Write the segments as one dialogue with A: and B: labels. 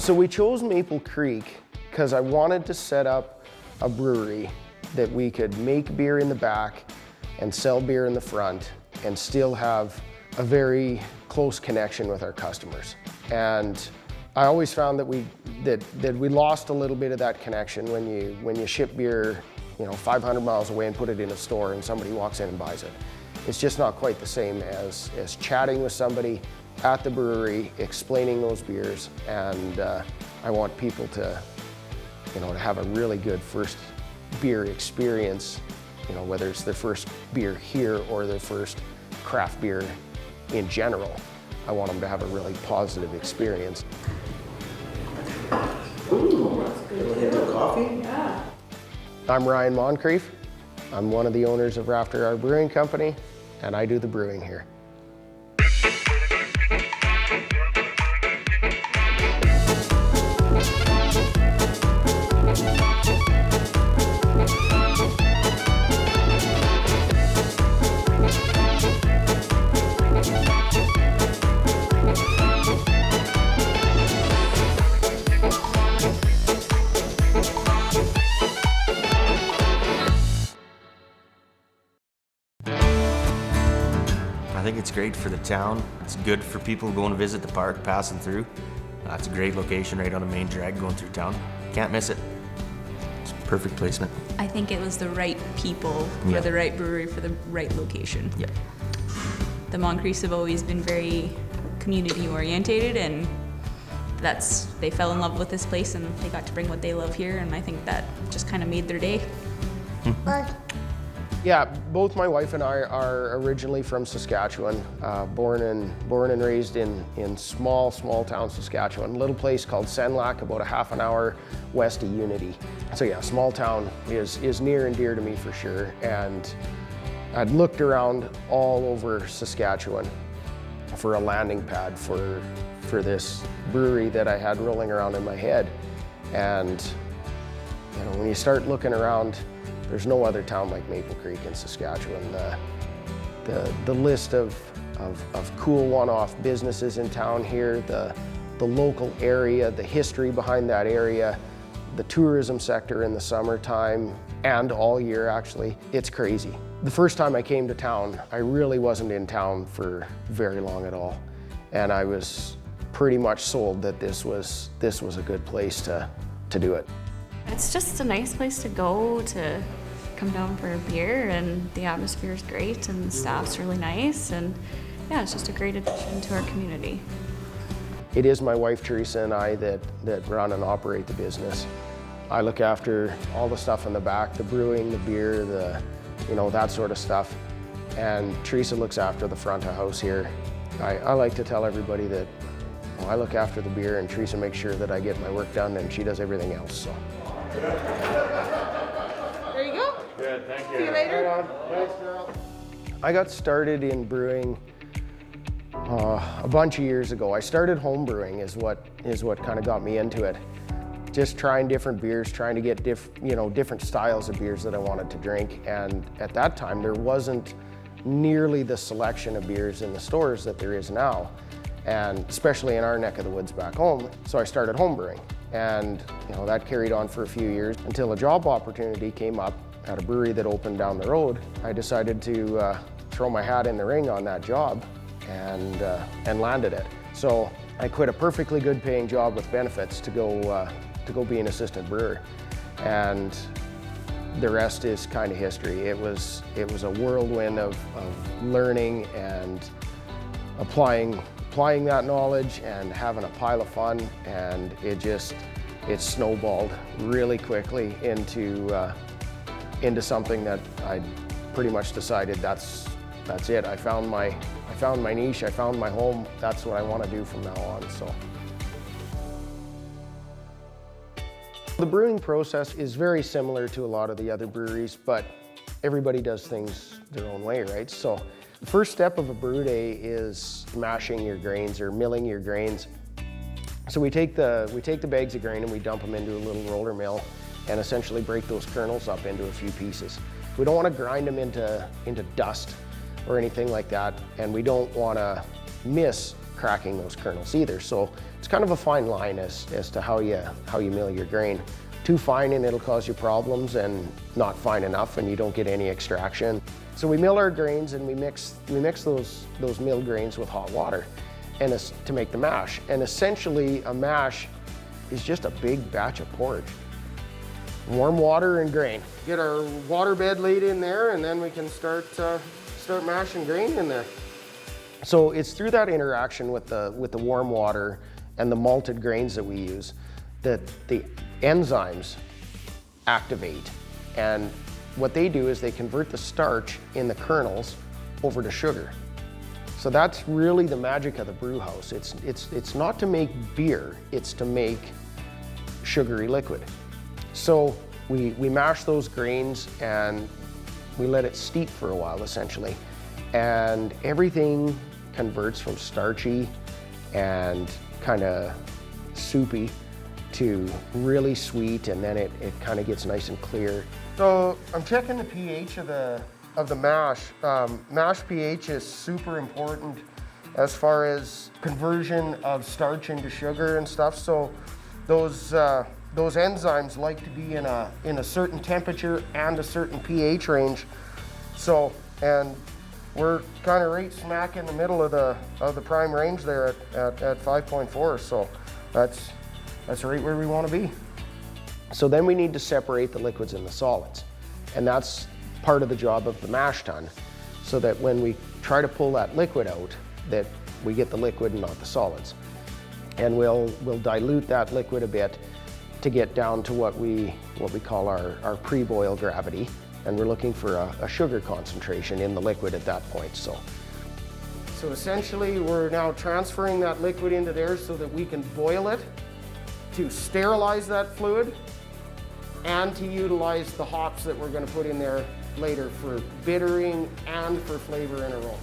A: So we chose Maple Creek because I wanted to set up a brewery that we could make beer in the back and sell beer in the front and still have a very close connection with our customers. And I always found that we lost a little bit of that connection when you ship beer, 500 miles away and put it in a store and somebody walks in and buys it. It's just not quite the same as chatting with somebody at the brewery, explaining those beers, and I want people to have a really good first beer experience, whether it's their first beer here or their first craft beer in general. I want them to have a really positive experience.
B: Ooh, that's good. A little coffee? Yeah.
A: I'm Ryan Moncrief. I'm one of the owners of Rafter, our brewing company, and I do the brewing here.
C: I think it's great for the town. It's good for people going to visit the park, passing through. It's a great location right on the main drag going through town. Can't miss it. It's a perfect placement.
D: I think it was the right people for the right brewery for the right location.
C: Yep.
D: The Moncriefs have always been very community orientated, and they fell in love with this place and they got to bring what they love here, and I think that just kind of made their day.
A: Yeah, both my wife and I are originally from Saskatchewan, born and raised in small town Saskatchewan, a little place called Senlac, about a half an hour west of Unity. So yeah, small town is near and dear to me for sure. And I'd looked around all over Saskatchewan for a landing pad for this brewery that I had rolling around in my head. And when you start looking around, there's no other town like Maple Creek in Saskatchewan. The list of cool one-off businesses in town here, the local area, the history behind that area, the tourism sector in the summertime and all year actually, it's crazy. The first time I came to town, I really wasn't in town for very long at all. And I was pretty much sold that this was a good place to do it.
E: It's just a nice place to go to come down for a beer, and the atmosphere is great and the staff's really nice, and yeah, it's just a great addition to our community.
A: It is my wife Teresa and I that run and operate the business. I look after all the stuff in the back, the brewing, the beer, that sort of stuff, and Teresa looks after the front of house here. I like to tell everybody that I look after the beer and Teresa makes sure that I get my work done and she does everything else. So.
F: There you go.
B: Good, thank you.
F: See you later.
A: Thanks, girl. I got started in brewing a bunch of years ago. I started home brewing is what kind of got me into it. Just trying different beers, trying to get different styles of beers that I wanted to drink. And at that time, there wasn't nearly the selection of beers in the stores that there is now, and especially in our neck of the woods back home. So I started home brewing. And that carried on for a few years until a job opportunity came up at a brewery that opened down the road. I decided to throw my hat in the ring on that job and landed it. So I quit a perfectly good paying job with benefits to go be an assistant brewer. And the rest is kind of history. It was a whirlwind of learning and applying that knowledge and having a pile of fun, and it snowballed really quickly into something that I pretty much decided that's it. I found my niche, I found my home. That's what I want to do from now on. So the brewing process is very similar to a lot of the other breweries, but everybody does things their own way, right? So the first step of a brew day is mashing your grains or milling your grains. So we take the bags of grain and we dump them into a little roller mill and essentially break those kernels up into a few pieces. We don't want to grind them into dust or anything like that, and we don't want to miss cracking those kernels either. So it's kind of a fine line as to how you mill your grain. Too fine and it'll cause you problems, and not fine enough and you don't get any extraction. So we mill our grains and we mix those milled grains with hot water and to make the mash. And essentially a mash is just a big batch of porridge. Warm water and grain. Get our water bed laid in there, and then we can start mashing grain in there. So it's through that interaction with the warm water and the malted grains that we use that the enzymes activate. And what they do is they convert the starch in the kernels over to sugar. So that's really the magic of the brew house. It's not to make beer, it's to make sugary liquid. So we mash those grains and we let it steep for a while, essentially. And everything converts from starchy and kind of soupy to really sweet, and then it kind of gets nice and clear. So I'm checking the pH of the mash. Mash pH is super important as far as conversion of starch into sugar and stuff. So those enzymes like to be in a certain temperature and a certain pH range. So, and we're kind of right smack in the middle of the prime range there at 5.4. So that's right where we want to be. So then we need to separate the liquids and the solids. And that's part of the job of the mash tun, so that when we try to pull that liquid out, that we get the liquid and not the solids. And we'll dilute that liquid a bit to get down to what we call our pre-boil gravity. And we're looking for a sugar concentration in the liquid at that point. So essentially we're now transferring that liquid into there so that we can boil it to sterilize that fluid and to utilize the hops that we're going to put in there later for bittering and for flavor and aroma.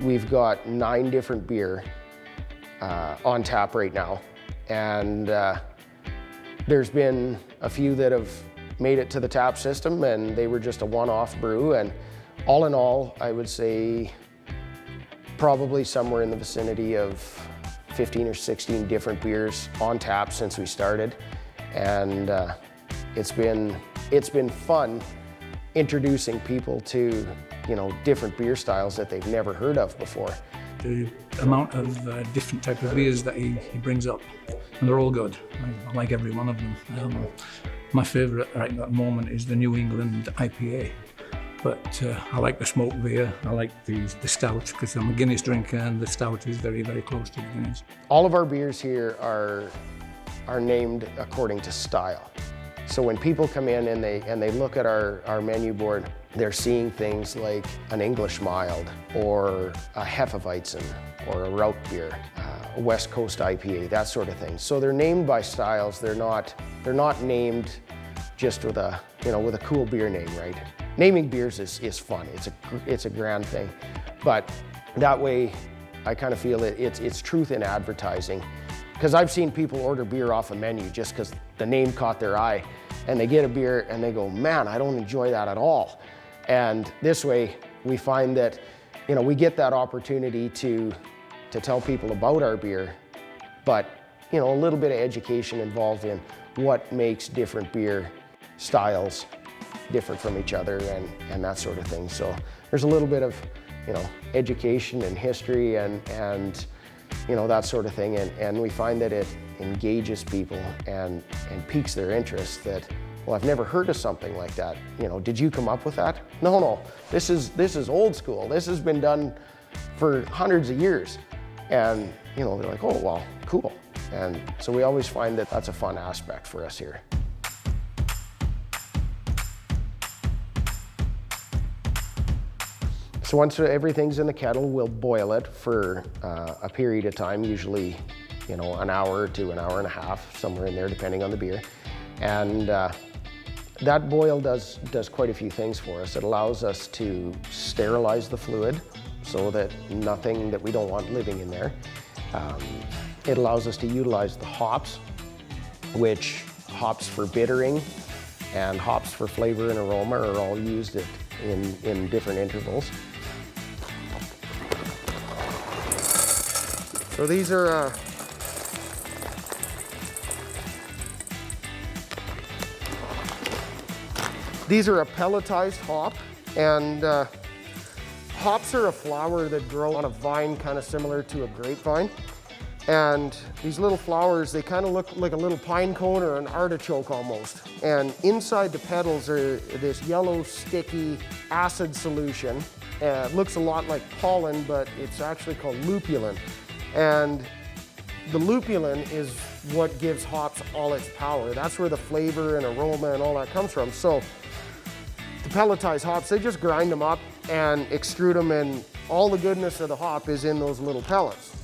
A: We've got 9 different beer on tap right now, and there's been a few that have made it to the tap system and they were just a one-off brew, and all in all I would say probably somewhere in the vicinity of 15 or 16 different beers on tap since we started, and it's been fun introducing people to different beer styles that they've never heard of before.
F: The amount of different type of beers that he brings up, and they're all good. I like every one of them. My favourite right at the moment is the New England IPA. But I like the smoked beer, I like the stout, because I'm a Guinness drinker and the stout is very, very close to the Guinness.
A: All of our beers here are named according to style. So when people come in and they look at our menu board, they're seeing things like an English mild, or a Hefeweizen, or a Rout beer, a West Coast IPA, that sort of thing. So they're named by styles. They're not named just with a cool beer name, right? Naming beers is fun. It's a grand thing, but that way I kind of feel it's truth in advertising, because I've seen people order beer off a menu just because the name caught their eye, and they get a beer and they go, man, I don't enjoy that at all. And this way we find that we get that opportunity to tell people about our beer, but a little bit of education involved in what makes different beer styles different from each other, and that sort of thing. So there's a little bit of education and history and that sort of thing, and we find that it engages people and piques their interest. That, well, I've never heard of something like that. Did you come up with that? No, this is old school. This has been done for hundreds of years, and they're like, oh well, cool. And so we always find that that's a fun aspect for us here. So once everything's in the kettle, we'll boil it for a period of time, usually an hour to an hour and a half, somewhere in there, depending on the beer. And that boil does quite a few things for us. It allows us to sterilize the fluid so that nothing that we don't want living in there. It allows us to utilize the hops, which hops for bittering and hops for flavor and aroma are all used in different intervals. So these are a pelletized hop, and hops are a flower that grow on a vine kind of similar to a grapevine. And these little flowers, they kind of look like a little pine cone or an artichoke almost. And inside the petals are this yellow, sticky acid solution. It looks a lot like pollen, but it's actually called lupulin. And the lupulin is what gives hops all its power. That's where the flavor and aroma and all that comes from. So the pelletized hops, they just grind them up and extrude them, and all the goodness of the hop is in those little pellets.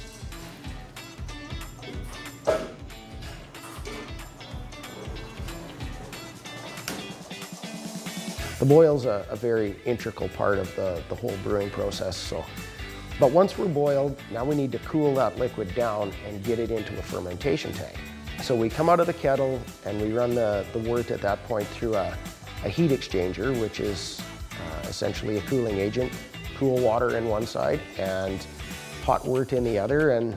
A: The boil's a very integral part of the whole brewing process. But once we're boiled, now we need to cool that liquid down and get it into a fermentation tank. So we come out of the kettle and we run the wort at that point through a heat exchanger, which is essentially a cooling agent. Cool water in one side and hot wort in the other, and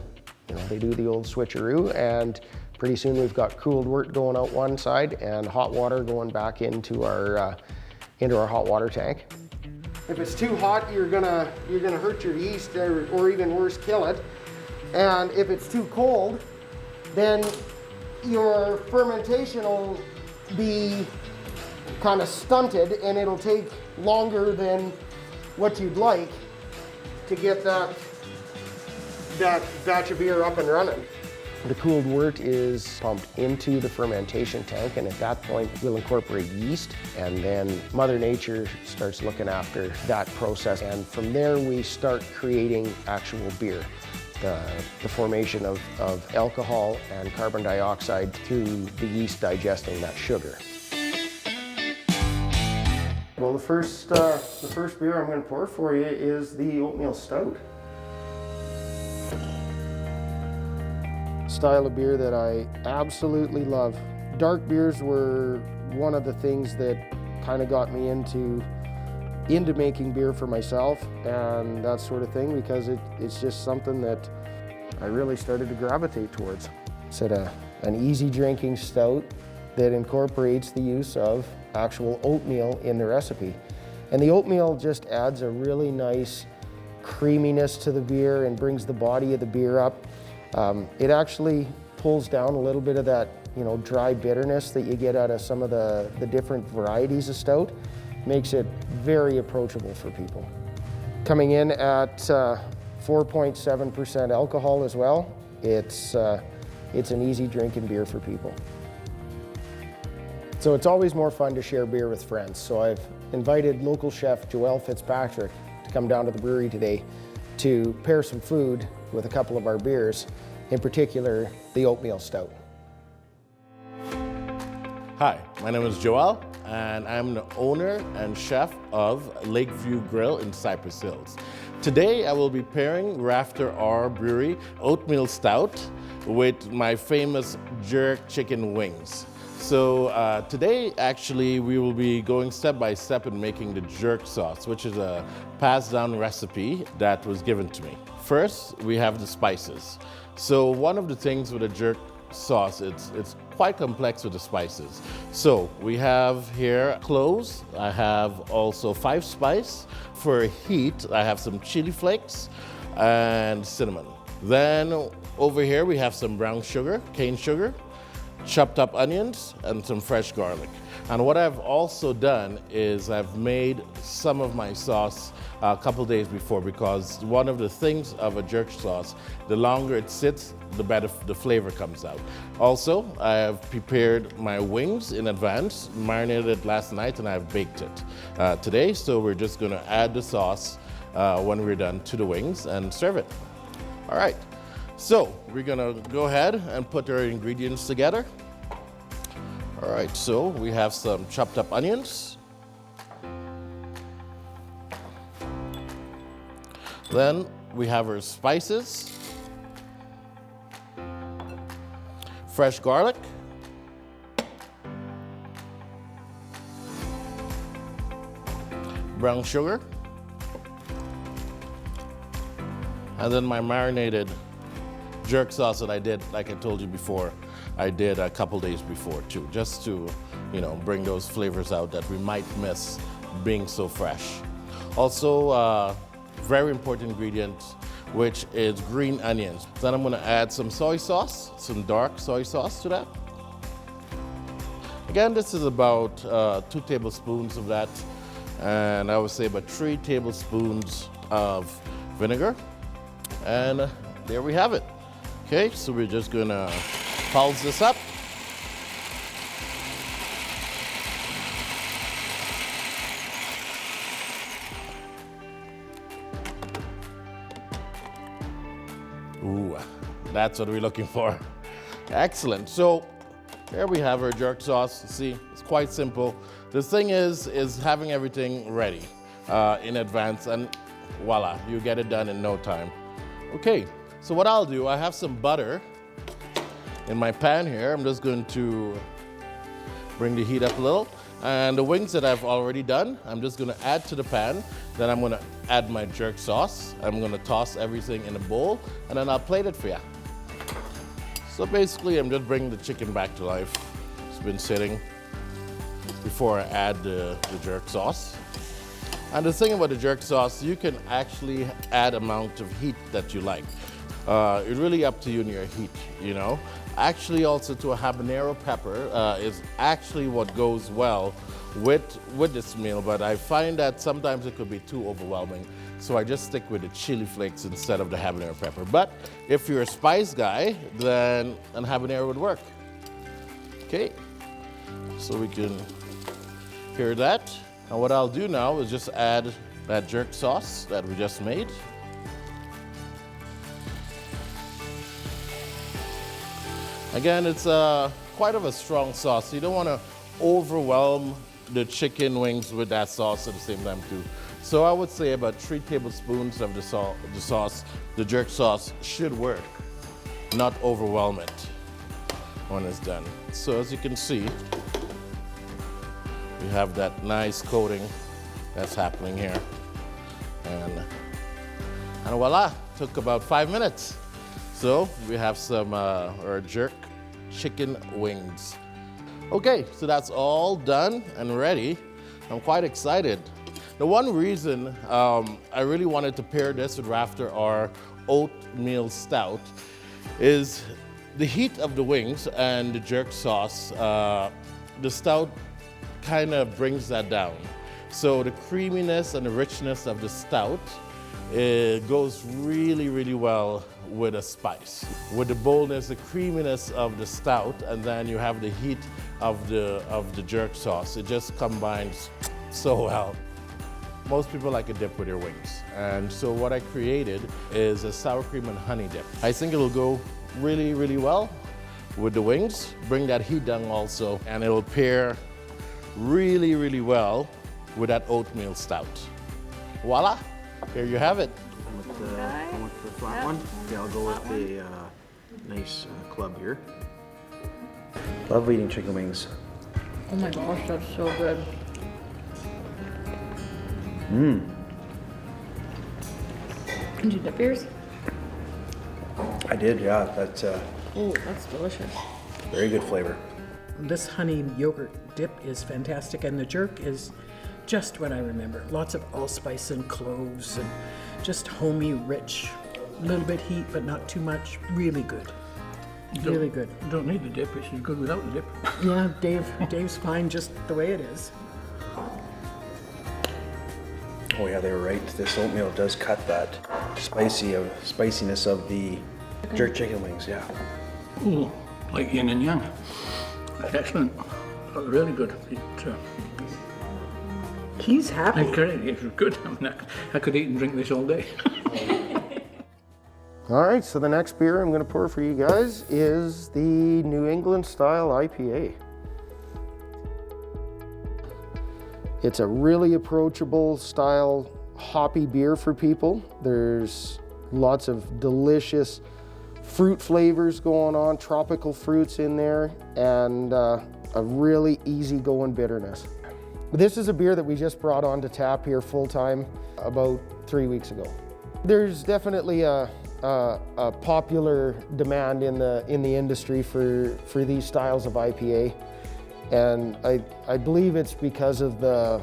A: they do the old switcheroo, and pretty soon we've got cooled wort going out one side and hot water going back into our hot water tank. If it's too hot, you're gonna hurt your yeast, or even worse, kill it. And if it's too cold, then your fermentation will be kind of stunted, and it'll take longer than what you'd like to get that batch of beer up and running. The cooled wort is pumped into the fermentation tank, and at that point we'll incorporate yeast, and then Mother Nature starts looking after that process, and from there we start creating actual beer. The formation of alcohol and carbon dioxide through the yeast digesting that sugar. Well, the first beer I'm going to pour for you is the Oatmeal Stout. Style of beer that I absolutely love. Dark beers were one of the things that kind of got me into making beer for myself and that sort of thing, because it's just something that I really started to gravitate towards. It's an easy drinking stout that incorporates the use of actual oatmeal in the recipe. And the oatmeal just adds a really nice creaminess to the beer and brings the body of the beer up. It actually pulls down a little bit of that, dry bitterness that you get out of some of the different varieties of stout. Makes it very approachable for people. Coming in at 4.7% alcohol as well, it's an easy drinking beer for people. So it's always more fun to share beer with friends. So I've invited local chef Joelle Fitzpatrick to come down to the brewery today to pair some food with a couple of our beers, in particular the Oatmeal Stout.
B: Hi, my name is Joel, and I'm the owner and chef of Lakeview Grill in Cypress Hills. Today I will be pairing Rafter Brewery Oatmeal Stout with my famous jerk chicken wings. So today actually we will be going step by step in making the jerk sauce, which is a passed down recipe that was given to me. First, we have the spices. So one of the things with a jerk sauce, it's quite complex with the spices. So we have here cloves. I have also 5 spice. For heat, I have some chili flakes and cinnamon. Then over here we have some brown sugar, cane sugar, chopped up onions, and some fresh garlic. And what I've also done is I've made some of my sauce a couple days before, because one of the things of a jerk sauce, the longer it sits, the better the flavor comes out. Also, I have prepared my wings in advance, marinated last night, and I've baked it today. So we're just gonna add the sauce when we're done to the wings and serve it. All right, so we're gonna go ahead and put our ingredients together. All right, so we have some chopped up onions. Then we have our spices, fresh garlic, brown sugar, and then my marinated jerk sauce that I did, like I told you before, I did a couple days before too, just to, bring those flavors out that we might miss being so fresh. Also, very important ingredient, which is green onions. Then I'm gonna add some soy sauce, some dark soy sauce to that. Again, this is about 2 tablespoons of that, and I would say about 3 tablespoons of vinegar. And there we have it. Okay, so we're just gonna pulse this up. Ooh, that's what we're looking for. Excellent. So there we have our jerk sauce. See, it's quite simple. The thing is having everything ready in advance, and voila, you get it done in no time. Okay, so what I'll do, I have some butter in my pan here. I'm just going to bring the heat up a little. And the wings that I've already done, I'm just gonna add to the pan. Then I'm gonna add my jerk sauce. I'm gonna toss everything in a bowl, and then I'll plate it for you. So basically, I'm just bringing the chicken back to life. It's been sitting before I add the jerk sauce. And the thing about the jerk sauce, you can actually add amount of heat that you like. It's really up to you and your heat, Actually, also to a habanero pepper is actually what goes well with this meal, but I find that sometimes it could be too overwhelming. So I just stick with the chili flakes instead of the habanero pepper. But if you're a spice guy, then a habanero would work. Okay, so we can hear that. And what I'll do now is just add that jerk sauce that we just made. Again, it's quite of a strong sauce. You don't want to overwhelm the chicken wings with that sauce at the same time too. So I would say about 3 tablespoons of the sauce, the jerk sauce should work, not overwhelm it when it's done. So as you can see, we have that nice coating that's happening here. And voila, took about 5 minutes. So we have some our jerk chicken wings. Okay, so that's all done and ready. I'm quite excited. The one reason I really wanted to pair this with Rafter our oatmeal stout is the heat of the wings and the jerk sauce. The stout kind of brings that down. So the creaminess and the richness of the stout, it goes really, really well with a spice. With the boldness, the creaminess of the stout, and then you have the heat of the jerk sauce. It just combines so well. Most people like a dip with their wings. And so what I created is a sour cream and honey dip. I think it'll go really, really well with the wings. Bring that heat down also, and it'll pair really, really well with that oatmeal stout. Voila, here you have it.
C: Going with the flat one. Yeah, I'll go with the nice club here. Love eating chicken wings.
G: Oh my gosh, that's so good. Did you dip yours?
C: I did, yeah. That's
G: Oh, that's delicious.
C: very good flavor.
H: This honey yogurt dip is fantastic, and the jerk is just what I remember. Lots of allspice and cloves and just homey, rich, a little bit heat, but not too much. Really good. Really good.
F: You don't need the dip, it's good without the dip.
H: Yeah, Dave's fine just the way it is.
C: Oh yeah, they were right. This oatmeal does cut that spiciness of the jerk chicken wings, yeah.
F: Ooh, like yin and yang. Excellent. Really good.
H: He's happy.
F: It's good. I could eat and drink this all day.
A: All right, so the next beer I'm going to pour for you guys is the New England style IPA. It's a really approachable style hoppy beer for people. There's lots of delicious fruit flavors going on, tropical fruits in there, and a really easygoing bitterness. This is a beer that we just brought on to tap here full time about 3 weeks ago. There's definitely a a popular demand in the industry for these styles of IPA, and I believe it's because of the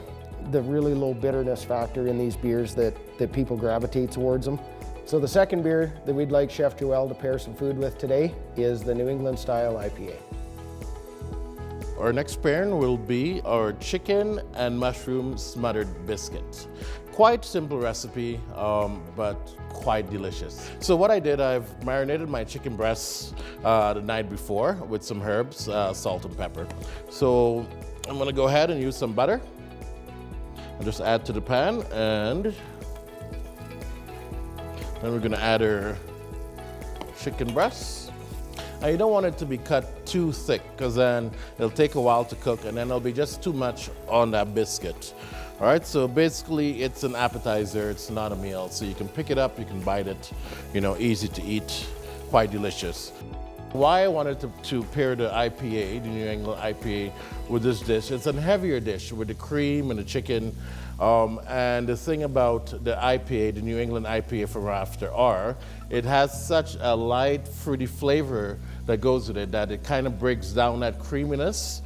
A: really low bitterness factor in these beers that people gravitate towards them. So the second beer that we'd like Chef Joel to pair some food with today is the New England style IPA.
B: Our next pairing will be our chicken and mushroom smothered biscuit. Quite simple recipe, but quite delicious. So what I did, I've marinated my chicken breasts the night before with some herbs, salt and pepper. So I'm gonna go ahead and use some butter. I'll just add to the pan, and then we're gonna add our chicken breasts. Now you don't want it to be cut too thick, because then it'll take a while to cook, and then it'll be just too much on that biscuit. All right, so basically it's an appetizer, it's not a meal. So you can pick it up, you can bite it, you know, easy to eat, quite delicious. Why I wanted to pair the IPA, the New England IPA, with this dish, it's a heavier dish with the cream and the chicken. And the thing about the IPA, the New England IPA from Rafter it has such a light, fruity flavor that goes with it that it kind of breaks down that creaminess.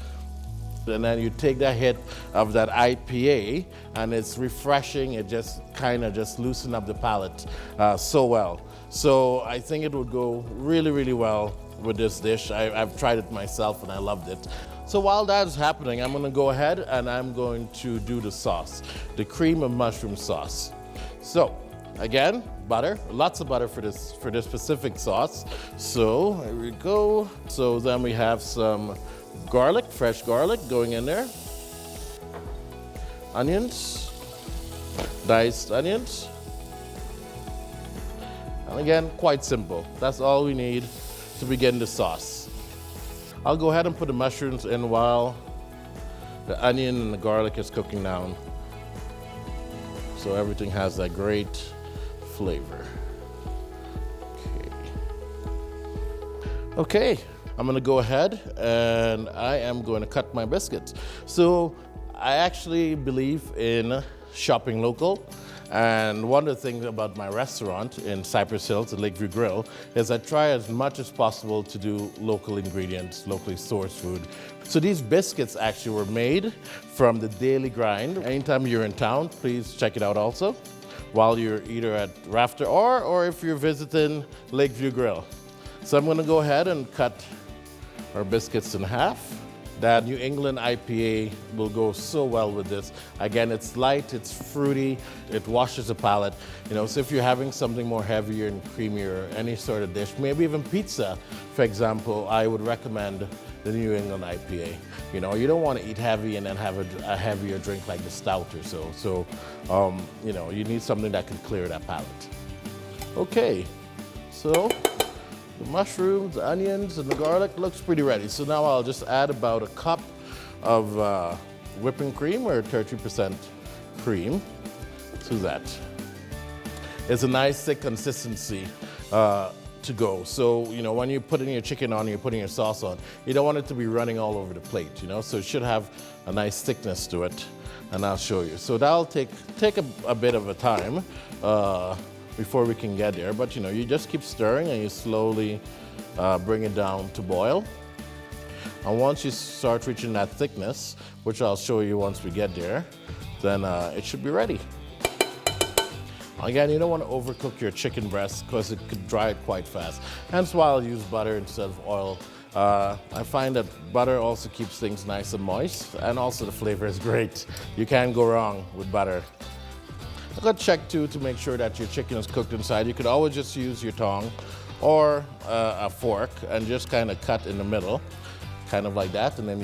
B: And then you take that hit of that IPA, and it's refreshing. It just kind of just loosen up the palate so well. So I think it would go really, really well with this dish. I've tried it myself and I loved it. So while that's happening, I'm gonna go ahead and I'm going to do the sauce, the cream and mushroom sauce. So again, butter, lots of butter for this specific sauce. So here we go. So then we have some garlic, fresh garlic going in there. Onions, diced onions. And again, quite simple. That's all we need to begin the sauce. I'll go ahead and put the mushrooms in while the onion and the garlic is cooking down, so everything has that great flavor. Okay, I'm gonna go ahead and I am going to cut my biscuits. So I actually believe in shopping local. And one of the things about my restaurant in Cypress Hills, the Lakeview Grill, is I try as much as possible to do local ingredients, locally sourced food. So these biscuits actually were made from the Daily Grind. Anytime you're in town, please check it out also, while you're either at Rafter or if you're visiting Lakeview Grill. So I'm gonna go ahead and cut our biscuits in half. That New England IPA will go so well with this. Again, it's light, it's fruity, it washes the palate. You know, so if you're having something more heavier and creamier, any sort of dish, maybe even pizza, for example, I would recommend the New England IPA. You know, you don't want to eat heavy and then have a heavier drink like the stout or so. So, you know, you need something that can clear that palate. Okay, so the mushrooms, the onions, and the garlic looks pretty ready. So now I'll just add about a cup of whipping cream, or 30% cream, to that. It's a nice thick consistency to go. So, you know, when you're putting your chicken on, you're putting your sauce on, you don't want it to be running all over the plate, you know? So it should have a nice thickness to it, and I'll show you. So that'll take a bit of a time before we can get there, but you know, you just keep stirring and you slowly bring it down to boil. And once you start reaching that thickness, which I'll show you once we get there, then it should be ready. Again, you don't want to overcook your chicken breast because it could dry quite fast. Hence why I'll use butter instead of oil. I find that butter also keeps things nice and moist, and also the flavor is great. You can't go wrong with butter. I've got to check too to make sure that your chicken is cooked inside. You could always just use your tongue or a fork and just kind of cut in the middle, kind of like that, and then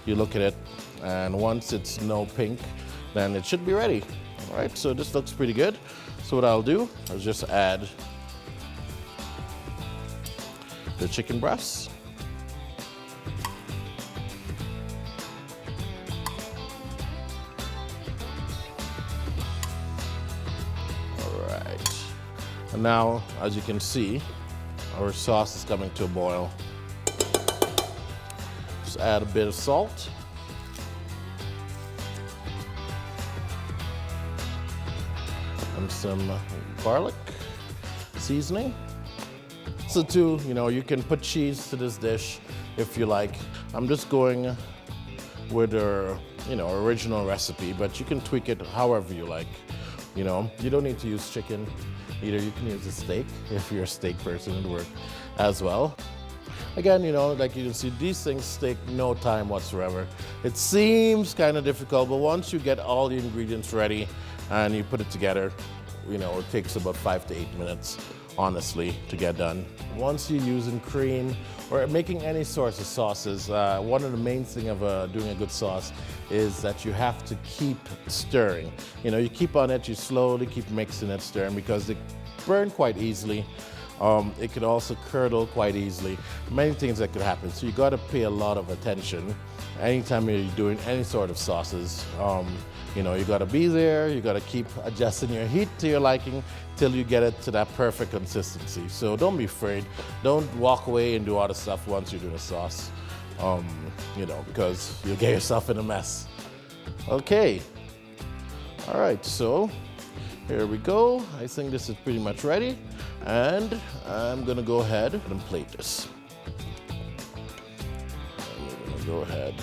B: you look at it, and once it's no pink, then it should be ready. All right, so this looks pretty good. So what I'll do is just add the chicken breasts. And now, as you can see, our sauce is coming to a boil. Just add a bit of salt. And some garlic. seasoning. So too, you can put cheese to this dish if you like. I'm just going with our, original recipe, but you can tweak it however you like. You don't need to use chicken either. You can use a steak if you're a steak person, it'll work as well. Again, like you can see, these things take no time whatsoever. It seems kind of difficult, but once you get all the ingredients ready and you put it together, it takes about 5 to 8 minutes, honestly, to get done. Once you're using cream or making any sorts of sauces, one of the main things of doing a good sauce is that you have to keep stirring. You keep on it, you slowly keep mixing it, stirring, because they burn quite easily. It could also curdle quite easily. Many things that could happen, so you got to pay a lot of attention anytime you're doing any sort of sauces. You got to be there. You got to keep adjusting your heat to your liking till you get it to that perfect consistency. So don't be afraid. Don't walk away and do all the stuff once you're doing a sauce, because you'll get yourself in a mess. Okay. All right, so here we go. I think this is pretty much ready. And I'm gonna go ahead and plate this. I'm gonna go ahead.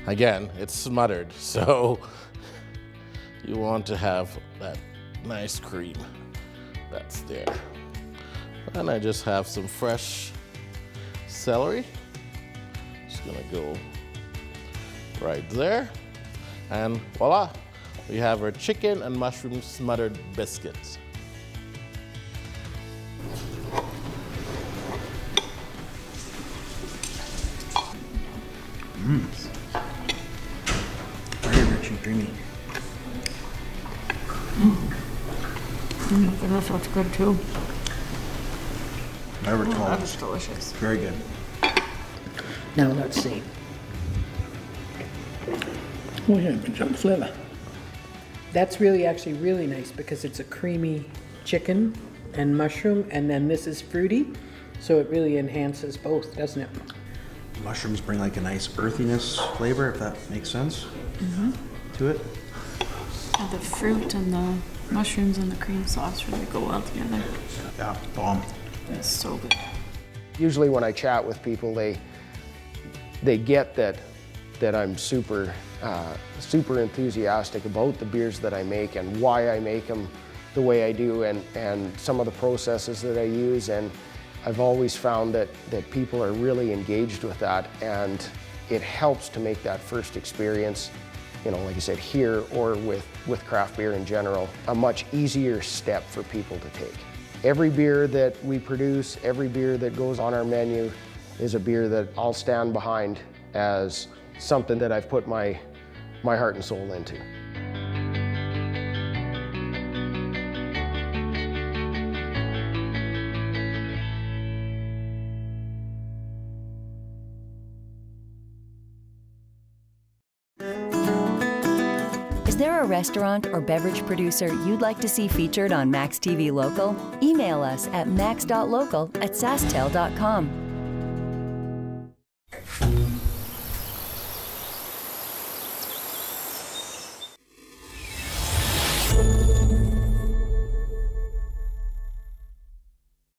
B: Again, it's smothered, so you want to have that nice cream that's there. And I just have some fresh celery. Just gonna go right there, and voila, we have our chicken and mushroom smothered biscuits.
C: Very rich and creamy.
G: Goodness, that's good too.
C: Never told.
G: That is delicious.
C: Very good.
H: Now let's see.
F: Oh yeah, good job, flavour.
H: That's actually really nice because it's a creamy chicken and mushroom, and then this is fruity, so it really enhances both, doesn't it?
I: Mushrooms bring like a nice earthiness flavor, if that makes sense, to it.
E: Yeah, the fruit and the mushrooms and the cream sauce really go well together.
I: Yeah, bomb.
E: It's so good.
A: Usually when I chat with people, they get that I'm super enthusiastic about the beers that I make and why I make them the way I do, and some of the processes that I use. And I've always found that people are really engaged with that, and it helps to make that first experience, like I said, here or with craft beer in general, a much easier step for people to take. Every beer that we produce, every beer that goes on our menu is a beer that I'll stand behind as something that I've put my heart and soul into.
J: Is there a restaurant or beverage producer you'd like to see featured on maxTV Local? Email us at max.local@sastel.com.